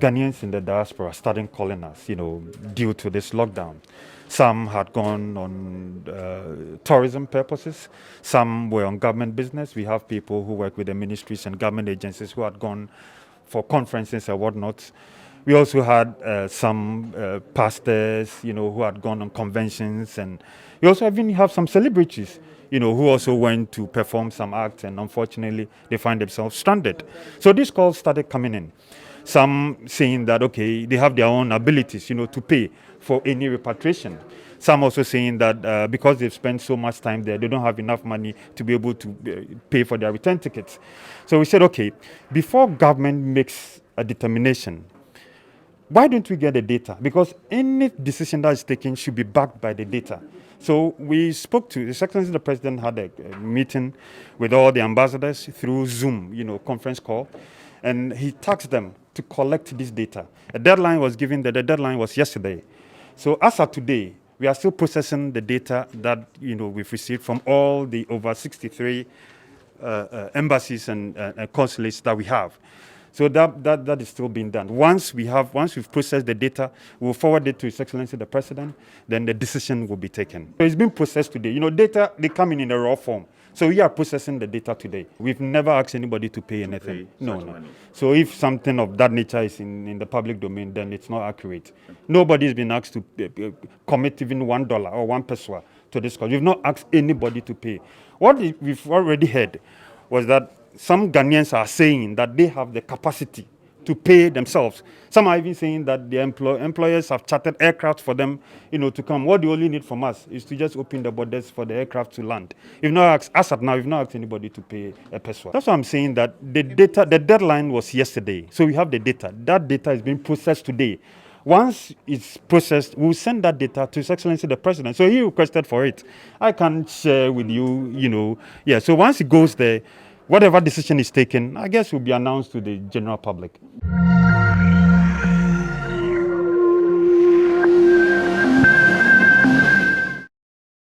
Ghanaians in the diaspora started calling us, due to this lockdown. Some had gone on tourism purposes. Some were on government business. We have people who work with the ministries and government agencies who had gone for conferences and whatnot. We also had some pastors, who had gone on conventions, and we also even have some celebrities, who also went to perform some acts, and unfortunately, they find themselves stranded. So these calls started coming in. Some saying that, okay, they have their own abilities, to pay for any repatriation. Some also saying that because they've spent so much time there, they don't have enough money to be able to pay for their return tickets. So we said, okay, before government makes a determination, why don't we get the data? Because any decision that is taken should be backed by the data. So we spoke to His Excellency the President, had a meeting with all the ambassadors through Zoom, conference call, and he tasked them to collect this data. A deadline was given. The deadline was yesterday. So as of today, we are still processing the data that we've received from all the over 63 embassies and consulates that we have. So that is still being done. Once we've processed the data, we'll forward it to His Excellency the President. Then the decision will be taken. So it's been processed today. Data, they come in a raw form. So we are processing the data today. We've never asked anybody to pay anything. No. Money. So if something of that nature is in the public domain, then it's not accurate. Nobody's been asked to commit even $1 or $1 to this cause. We've not asked anybody to pay. What we've already heard was that some Ghanaians are saying that they have the capacity to pay themselves. Some are even saying that the employers have chartered aircraft for them, to come. What they only need from us is to just open the borders for the aircraft to land. We've not asked, as of now, we've not asked anybody to pay a peso. That's why I'm saying that the deadline was yesterday. So we have the data. That data is being processed today. Once it's processed, we'll send that data to His Excellency the President. So he requested for it. I can share with you, So once it goes there, whatever decision is taken, I guess will be announced to the general public.